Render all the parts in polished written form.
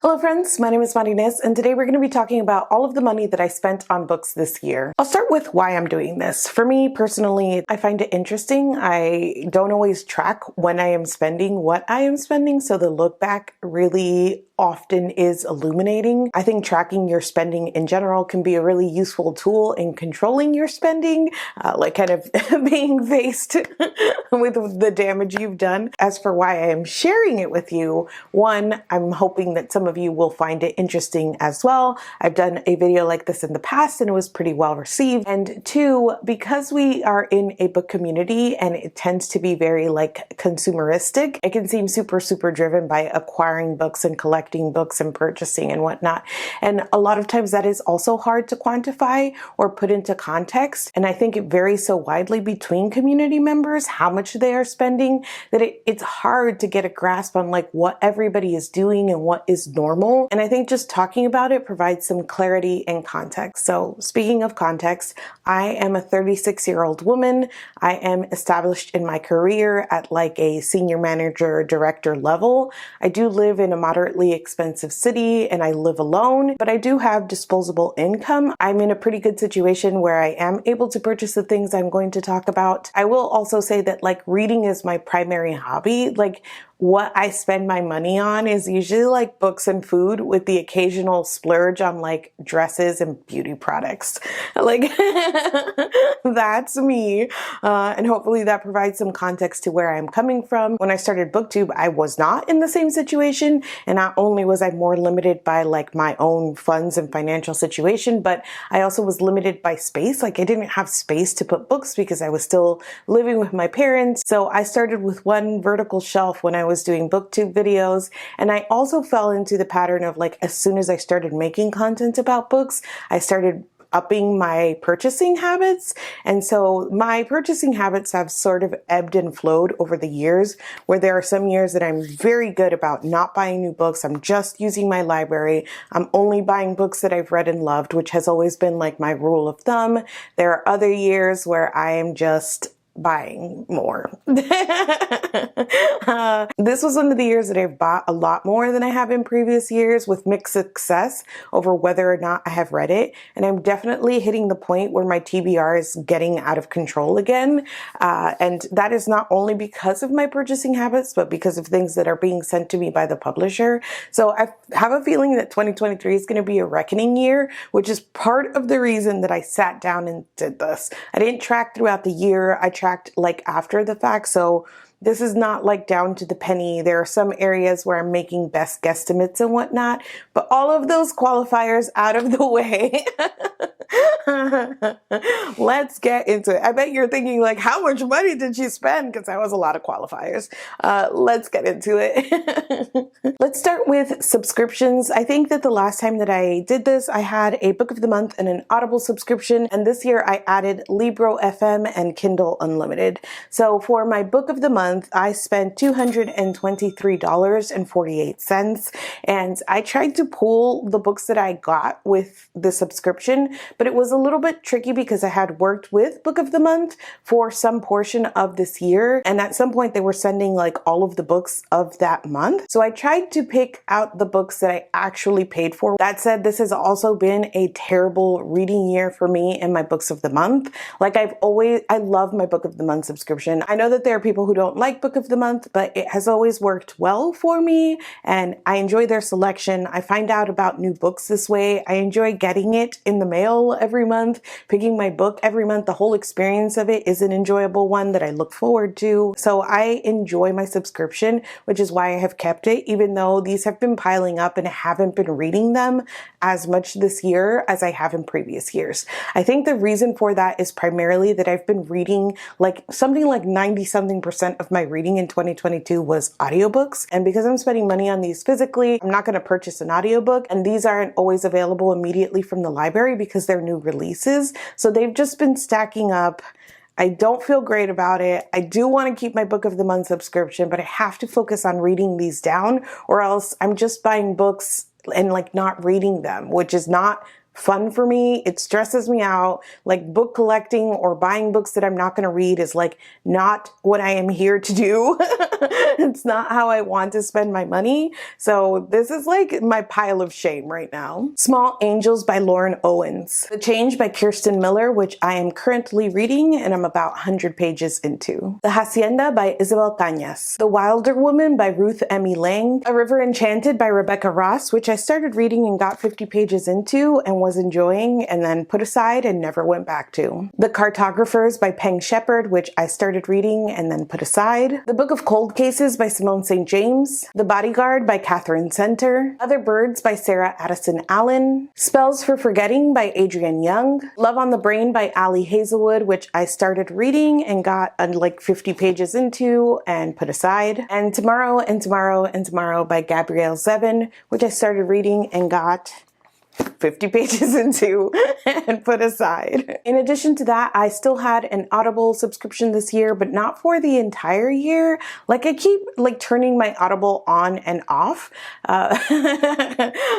Hello friends, my name is Marines, and today we're going to be talking about all of the money that I spent on books this year. I'll start with why I'm doing this. For me personally, I find it interesting. I don't always track when I am spending what I am spending, so the look back really often is illuminating. I think tracking your spending in general can be a really useful tool in controlling your spending, like kind of being faced with the damage you've done. As for why I am sharing it with you, one, I'm hoping that some of you will find it interesting as well. I've done a video like this in the past and it was pretty well received. And two, because we are in a book community and it tends to be very like consumeristic, it can seem super driven by acquiring books and collecting books and purchasing and whatnot. And a lot of times that is also hard to quantify or put into context. And I think it varies so widely between community members, how much they are spending, that it's hard to get a grasp on like what everybody is doing and what is normal. And I think just talking about it provides some clarity and context. So speaking of context, I am a 36-year-old woman. I am established in my career at like a senior manager, director level. I do live in a moderately expensive city and I live alone, but I do have disposable income. I'm in a pretty good situation where I am able to purchase the things I'm going to talk about. I will also say that like reading is my primary hobby. Like what I spend my money on is usually like books and food with the occasional splurge on like dresses and beauty products. Like that's me. And hopefully that provides some context to where I'm coming from. When I started BookTube, I was not in the same situation. And not only was I more limited by like my own funds and financial situation, but I also was limited by space. Like I didn't have space to put books because I was still living with my parents. So I started with one vertical shelf when I was doing BookTube videos. And I also fell into the pattern of like, as soon as I started making content about books, I started upping my purchasing habits. And so my purchasing habits have sort of ebbed and flowed over the years, where there are some years that I'm very good about not buying new books. I'm just using my library. I'm only buying books that I've read and loved, which has always been like my rule of thumb. There are other years where I am just buying more. This was one of the years that I've bought a lot more than I have in previous years, with mixed success over whether or not I have read it. And I'm definitely hitting the point where my TBR is getting out of control again. And that is not only because of my purchasing habits, but because of things that are being sent to me by the publisher. So I have a feeling that 2023 is going to be a reckoning year, which is part of the reason that I sat down and did this. I didn't track throughout the year. I tracked like after the fact. So this is not like down to the penny. There are some areas where I'm making best guesstimates and whatnot, but all of those qualifiers out of the way. Let's get into it. I bet you're thinking like, how much money did you spend? Because that was a lot of qualifiers. Let's get into it. Let's start with subscriptions. I think that the last time that I did this, I had a Book of the Month and an Audible subscription. And this year I added Libro FM and Kindle Unlimited. So for my Book of the Month, I spent $223.48. And I tried to pull the books that I got with the subscription, but it was a little bit tricky because I had worked with Book of the Month for some portion of this year. And at some point they were sending like all of the books of that month. So I tried to pick out the books that I actually paid for. That said, this has also been a terrible reading year for me and my Books of the Month. Like I love my Book of the Month subscription. I know that there are people who don't like Book of the Month, but it has always worked well for me and I enjoy their selection. I find out about new books this way. I enjoy getting it in the mail every month, picking my book every month. The whole experience of it is an enjoyable one that I look forward to. So I enjoy my subscription, which is why I have kept it, even though these have been piling up and I haven't been reading them as much this year as I have in previous years. I think the reason for that is primarily that I've been reading like something like 90-something% of my reading in 2022 was audiobooks. And because I'm spending money on these physically, I'm not going to purchase an audiobook. And these aren't always available immediately from the library because they're new releases. So they've just been stacking up. I don't feel great about it. I do want to keep my Book of the Month subscription, but I have to focus on reading these down or else I'm just buying books and like not reading them, which is not fun for me. It stresses me out. Like book collecting or buying books that I'm not going to read is like not what I am here to do. It's not how I want to spend my money. So this is like my pile of shame right now. Small Angels by Lauren Owens. The Change by Kirsten Miller, which I am currently reading and I'm about 100 pages into. The Hacienda by Isabel Cañas. The Wilder Woman by Ruth Emmy Lang. A River Enchanted by Rebecca Ross, which I started reading and got 50 pages into and was enjoying and then put aside and never went back to. The Cartographers by Peng Shepherd, which I started reading and then put aside. The Book of Cold Cases by Simone St. James. The Bodyguard by Catherine Center. Other Birds by Sarah Addison Allen. Spells for Forgetting by Adrienne Young. Love on the Brain by Ali Hazelwood, which I started reading and got like 50 pages into and put aside. And Tomorrow and Tomorrow and Tomorrow by Gabrielle Zevin, which I started reading and got 50 pages into and put aside. In addition to that, I still had an Audible subscription this year, but not for the entire year. Like I keep like turning my Audible on and off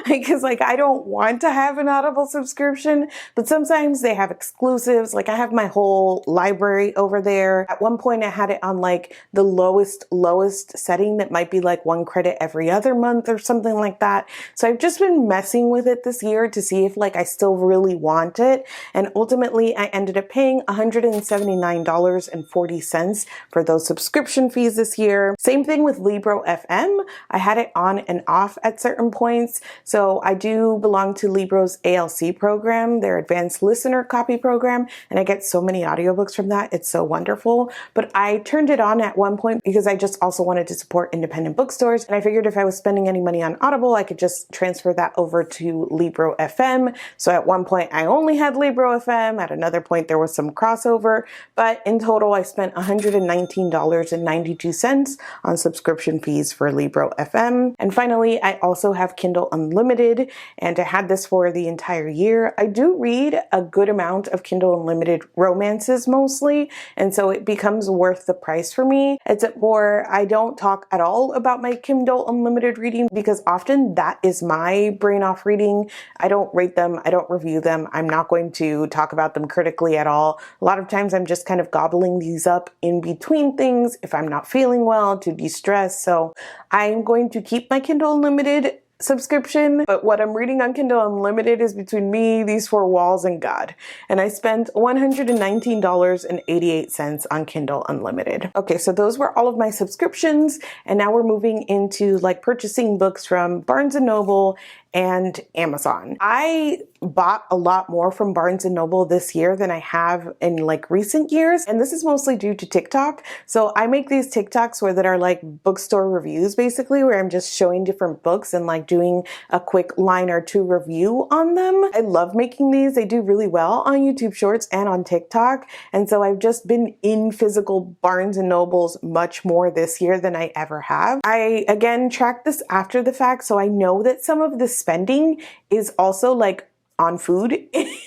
because like I don't want to have an Audible subscription, but sometimes they have exclusives. Like I have my whole library over there. At one point I had it on like the lowest setting that might be like 1 credit every other month or something like that. So I've just been messing with it this year to see if like I still really want it. And ultimately I ended up paying $179.40 for those subscription fees this year. Same thing with Libro FM. I had it on and off at certain points. So I do belong to Libro's ALC program, their advanced listener copy program, and I get so many audiobooks from that. It's so wonderful. But I turned it on at one point because I just also wanted to support independent bookstores. And I figured if I was spending any money on Audible, I could just transfer that over to Libro FM. So at one point I only had Libro FM. At another point there was some crossover, but in total I spent $119.92 on subscription fees for Libro FM. And finally, I also have Kindle Unlimited, and I had this for the entire year. I do read a good amount of Kindle Unlimited romances mostly, and so it becomes worth the price for me, except for I don't talk at all about my Kindle Unlimited reading because often that is my brain off reading. I don't rate them. I don't review them. I'm not going to talk about them critically at all. A lot of times I'm just kind of gobbling these up in between things if I'm not feeling well to de-stress. So I'm going to keep my Kindle Unlimited subscription, but what I'm reading on Kindle Unlimited is between me, these four walls, and God. And I spent $119.88 on Kindle Unlimited. Okay, so those were all of my subscriptions, and now we're moving into like purchasing books from Barnes & Noble and Amazon. I bought a lot more from Barnes & Noble this year than I have in like recent years, and this is mostly due to TikTok. So I make these TikToks that are like bookstore reviews basically, where I'm just showing different books and like doing a quick line or two review on them. I love making these. They do really well on YouTube Shorts and on TikTok, and so I've just been in physical Barnes & Nobles much more this year than I ever have. I again tracked this after the fact, so I know that some of the spending is also like on food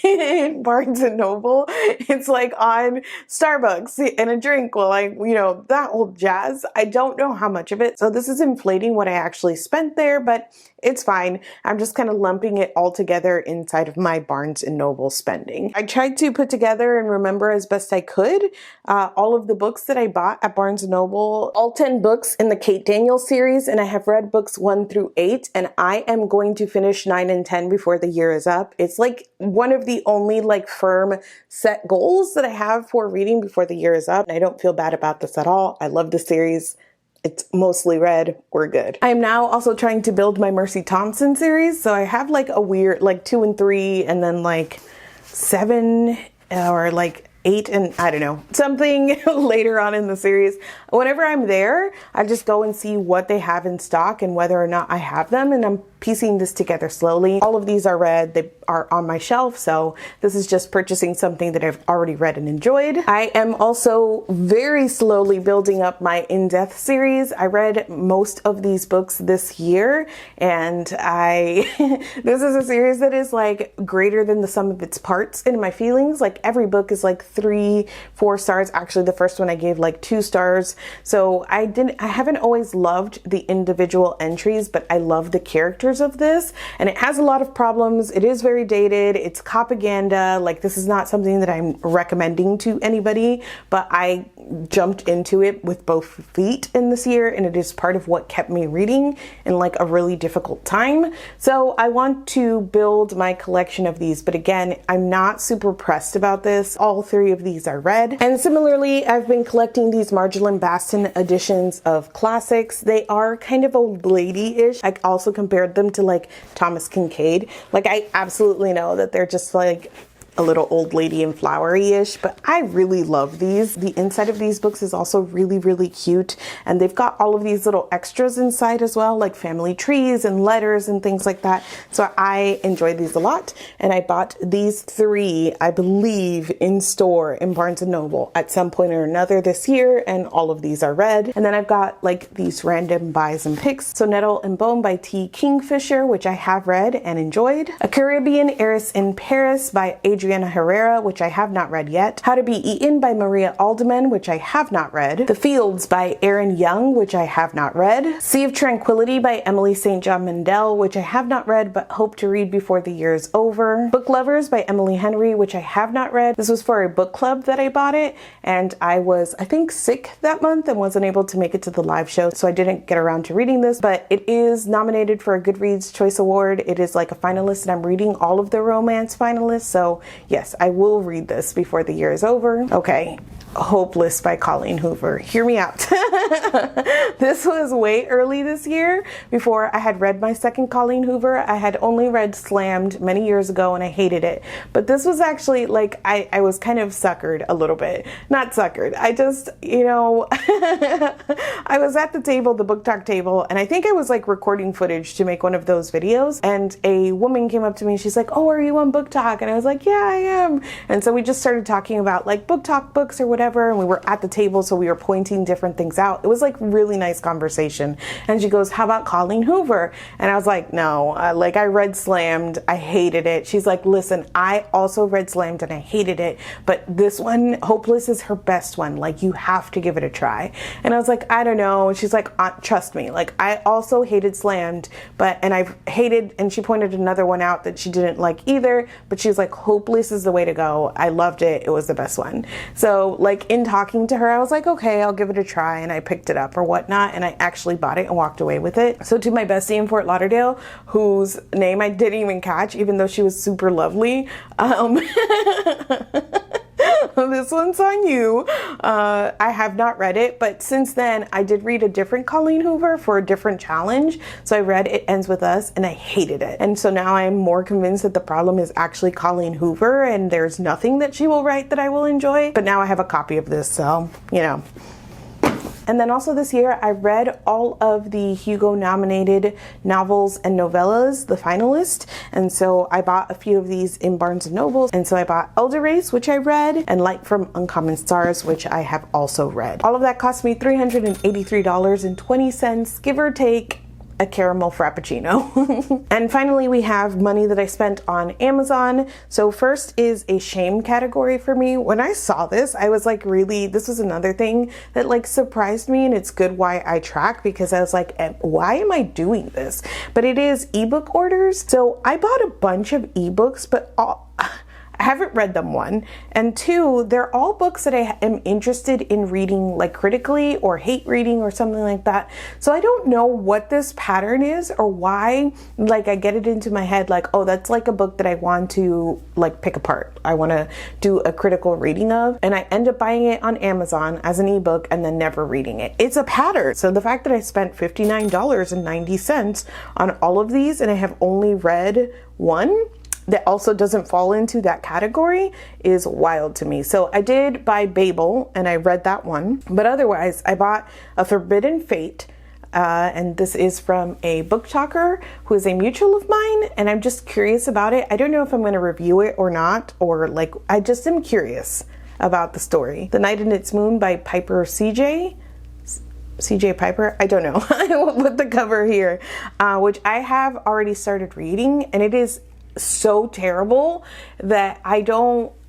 in Barnes & Noble. It's like on Starbucks and a drink, well, like, you know, that whole jazz. I don't know how much of it. So this is inflating what I actually spent there, but it's fine. I'm just kind of lumping it all together inside of my Barnes & Noble spending. I tried to put together and remember as best I could all of the books that I bought at Barnes & Noble, all 10 books in the Kate Daniels series, and I have read books 1 through 8, and I am going to finish 9 and 10 before the year is up. It's like one of the only like firm set goals that I have for reading before the year is up, and I don't feel bad about this at all. I love the series. It's mostly read. We're good. I am now also trying to build my Mercy Thompson series. So I have like a weird, like 2 and 3 and then like 7 or like 8 and I don't know, something later on in the series. Whenever I'm there, I just go and see what they have in stock and whether or not I have them, and I'm piecing this together slowly. All of these are read, they are on my shelf, so this is just purchasing something that I've already read and enjoyed. I am also very slowly building up my In-Depth series. I read most of these books this year, and this is a series that is like greater than the sum of its parts in my feelings. Like every book is like 3-4 stars. Actually, the first one I gave like 2 stars. So I haven't always loved the individual entries, but I love the characters covers of this, and it has a lot of problems. It is very dated. It's propaganda. Like, this is not something that I'm recommending to anybody, but I jumped into it with both feet in this year, and it is part of what kept me reading in like a really difficult time. So I want to build my collection of these, but again, I'm not super pressed about this. All three of these are read. And similarly, I've been collecting these Marjolaine Baston editions of classics. They are kind of old lady-ish. I also compared them to like Thomas Kincaid. Like, I absolutely know that they're just like a little old lady and flowery-ish, but I really love these. The inside of these books is also really, really cute, and they've got all of these little extras inside as well, like family trees and letters and things like that. So I enjoy these a lot, and I bought these three, I believe, in store in Barnes & Noble at some point or another this year, and all of these are read. And then I've got like these random buys and picks. So Nettle and Bone by T. Kingfisher, which I have read and enjoyed. A Caribbean Heiress in Paris by Adriana Herrera, which I have not read yet. How to Be Eaten by Maria Alderman, which I have not read. The Fields by Erin Young, which I have not read. Sea of Tranquility by Emily St. John Mandel, which I have not read but hope to read before the year is over. Book Lovers by Emily Henry, which I have not read. This was for a book club that I bought it, and I was, I think, sick that month and wasn't able to make it to the live show, so I didn't get around to reading this, but it is nominated for a Goodreads Choice Award. It is like a finalist, and I'm reading all of the romance finalists, so yes, I will read this before the year is over. Okay, Hopeless by Colleen Hoover. Hear me out. This was way early this year before I had read my second Colleen Hoover. I had only read Slammed many years ago and I hated it. But this was actually like, I was kind of suckered a little bit. Not suckered. I just, you know, I was at the table, the book talk table, and I think I was like recording footage to make one of those videos. And a woman came up to me. She's like, "Oh, are you on book talk?" And I was like, "Yeah, I am." And so we just started talking about like book talk books or whatever. And we were at the table, so we were pointing different things out. It was like really nice conversation. And she goes, "How about Colleen Hoover?" And I was like, "No, like I read Slammed. I hated it." She's like, "Listen, I also read Slammed and I hated it, but this one, Hopeless, is her best one. Like, you have to give it a try." And I was like, "I don't know." And she's like, "Trust me. Like, I also hated Slammed, and I've hated," and she pointed another one out that she didn't like either, but she's like, "Hopeless is the way to go. I loved it. It was the best one." So like in talking to her, I was like, okay, I'll give it a try, and I picked it up or whatnot, and I actually bought it and walked away with it. So to my bestie in Fort Lauderdale, whose name I didn't even catch, even though she was super lovely, this one's on you. I have not read it, but since then I did read a different Colleen Hoover for a different challenge. So I read It Ends With Us and I hated it. And so now I'm more convinced that the problem is actually Colleen Hoover and there's nothing that she will write that I will enjoy. But now I have a copy of this, so, you know. And then also this year, I read all of the Hugo nominated novels and novellas, the finalist. And so I bought a few of these in Barnes & Noble. And so I bought Elder Race, which I read, and Light from Uncommon Stars, which I have also read. All of that cost me $383.20, give or take a caramel frappuccino. And finally, we have money that I spent on Amazon. So first is a shame category for me. When I saw this, I was like, really, this was another thing that like surprised me, and it's good why I track, because I was like, why am I doing this? But it is ebook orders. So I bought a bunch of ebooks, but I haven't read them, one, and two, they're all books that I am interested in reading like critically or hate reading or something like that. So I don't know what this pattern is or why, like I get it into my head like, oh, that's like a book that I want to like pick apart. I want to do a critical reading of, and I end up buying it on Amazon as an ebook and then never reading it. It's a pattern. So the fact that I spent $59.90 on all of these and I have only read one that also doesn't fall into that category is wild to me. So I did buy Babel and I read that one, but otherwise I bought A Forbidden Fate, and this is from a book talker who is a mutual of mine, and I'm just curious about it. I don't know if I'm going to review it or not, or like, I just am curious about the story. The Night and Its Moon by Piper CJ Piper, I don't know. I will put the cover here, which I have already started reading, and it is so terrible that I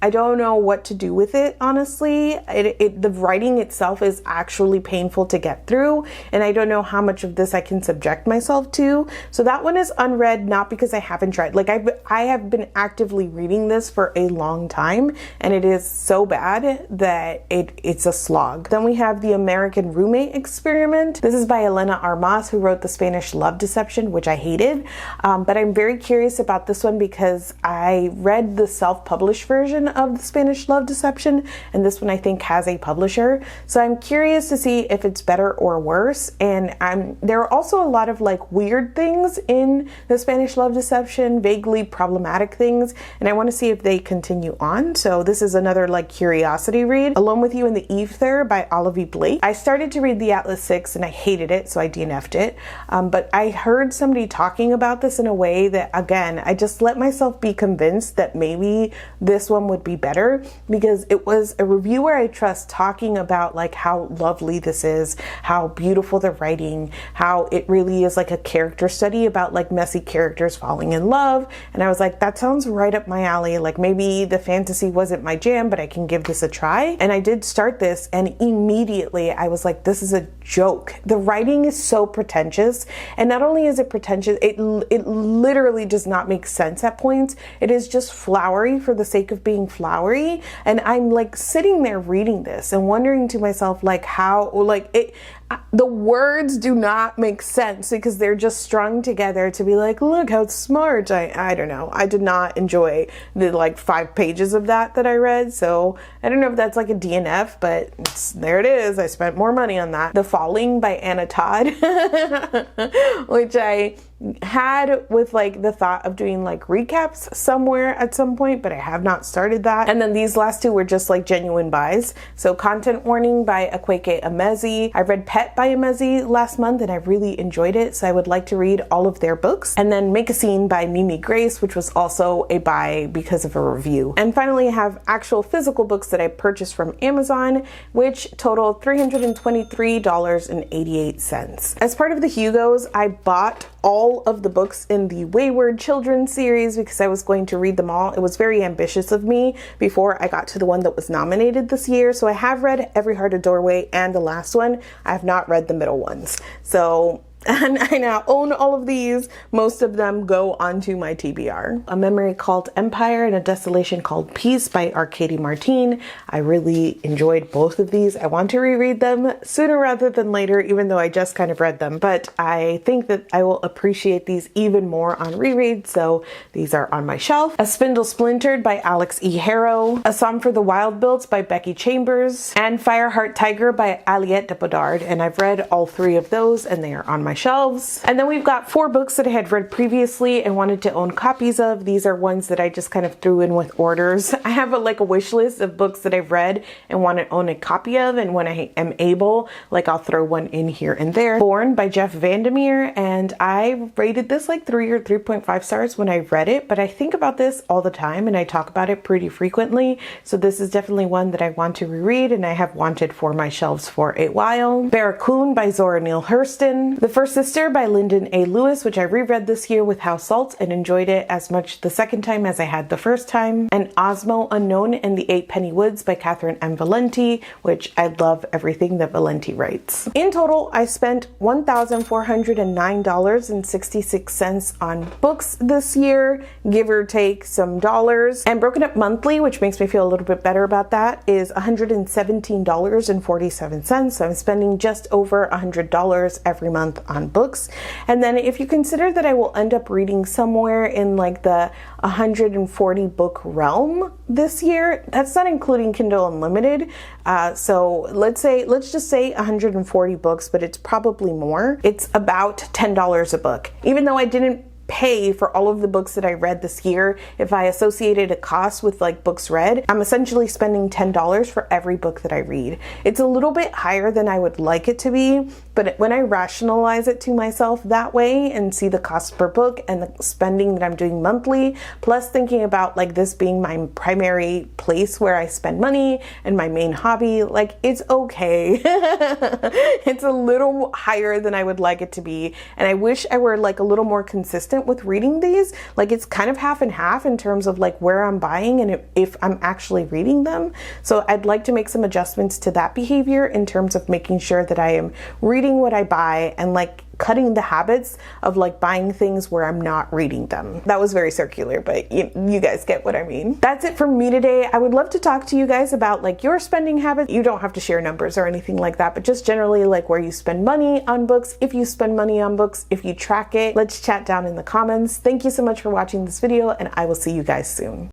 I don't know what to do with it, honestly. The writing itself is actually painful to get through, and I don't know how much of this I can subject myself to. So that one is unread, not because I haven't tried. Like I have been actively reading this for a long time, and it is so bad that it's a slog. Then we have The American Roommate Experiment. This is by Elena Armas, who wrote The Spanish Love Deception, which I hated. But I'm very curious about this one because I read the self-published version of The Spanish Love Deception, and this one I think has a publisher. So I'm curious to see if it's better or worse. And there are also a lot of like weird things in The Spanish Love Deception, vaguely problematic things, and I want to see if they continue on. So this is another like curiosity read. Alone with You in the Ether by Olivia Blake. I started to read The Atlas Six and I hated it, so I DNF'd it. But I heard somebody talking about this in a way that, again, I just let myself be convinced that maybe this one would be better, because it was a reviewer I trust talking about like how lovely this is, how beautiful the writing, how it really is like a character study about like messy characters falling in love. And I was like, that sounds right up my alley. Like maybe the fantasy wasn't my jam, but I can give this a try. And I did start this, and immediately I was like, this is a joke. The writing is so pretentious, and not only is it pretentious, it literally does not make sense at points. It is just flowery for the sake of being flowery. And I'm like sitting there reading this and wondering to myself like how, like the words do not make sense because they're just strung together to be like, look how smart. I don't know. I did not enjoy the like 5 pages of that I read. So I don't know if that's like a DNF, but there it is. I spent more money on that. The Falling by Anna Todd, which I had with like the thought of doing like recaps somewhere at some point, but I have not started that. And then these last two were just like genuine buys. So Content Warning by Akweke Emezi. I read Pet by Emezi last month and I really enjoyed it, so I would like to read all of their books. And then Make a Scene by Mimi Grace, which was also a buy because of a review. And finally I have actual physical books that I purchased from Amazon, which totaled $323.88. As part of the Hugos, I bought all of the books in the Wayward Children series because I was going to read them all. It was very ambitious of me before I got to the one that was nominated this year. So I have read Every Heart a Doorway and the last one. I have not read the middle ones. So and I now own all of these. Most of them go onto my TBR. A Memory Called Empire and A Desolation Called Peace by Arkady Martine. I really enjoyed both of these. I want to reread them sooner rather than later, even though I just kind of read them. But I think that I will appreciate these even more on reread, so these are on my shelf. A Spindle Splintered by Alex E. Harrow. A Song for the Wild Built by Becky Chambers. And Fireheart Tiger by Aliette de Bodard. And I've read all 3 of those and they are on my shelves. And then we've got 4 books that I had read previously and wanted to own copies of. These are ones that I just kind of threw in with orders. I have a wish list of books that I've read and want to own a copy of, and when I am able, like I'll throw one in here and there. Born by Jeff Vandermeer, and I rated this like 3 or 3.5 stars when I read it, but I think about this all the time and I talk about it pretty frequently. So this is definitely one that I want to reread and I have wanted for my shelves for a while. Barracoon by Zora Neale Hurston. The First Sister by Lyndon A. Lewis, which I reread this year with House Salt and enjoyed it as much the second time as I had the first time. And Osmo Unknown and the 8 Penny Woods by Catherine M. Valenti, which I love everything that Valenti writes. In total, I spent $1,409.66 on books this year, give or take some dollars. And broken up monthly, which makes me feel a little bit better about that, is $117.47. So I'm spending just over $100 every month on books. And then if you consider that I will end up reading somewhere in like the 140 book realm this year, that's not including Kindle Unlimited. So let's just say 140 books, but it's probably more. It's about $10 a book. Even though I didn't pay for all of the books that I read this year, if I associated a cost with like books read, I'm essentially spending $10 for every book that I read. It's a little bit higher than I would like it to be, but when I rationalize it to myself that way and see the cost per book and the spending that I'm doing monthly, plus thinking about like this being my primary place where I spend money and my main hobby, like it's okay. It's a little higher than I would like it to be, and I wish I were like a little more consistent consistent with reading these. Like it's kind of half and half in terms of like where I'm buying and if I'm actually reading them. So I'd like to make some adjustments to that behavior in terms of making sure that I am reading what I buy and like cutting the habits of like buying things where I'm not reading them. That was very circular, but you guys get what I mean. That's it from me today. I would love to talk to you guys about like your spending habits. You don't have to share numbers or anything like that, but just generally like where you spend money on books, if you spend money on books, if you track it. Let's chat down in the comments. Thank you so much for watching this video, and I will see you guys soon.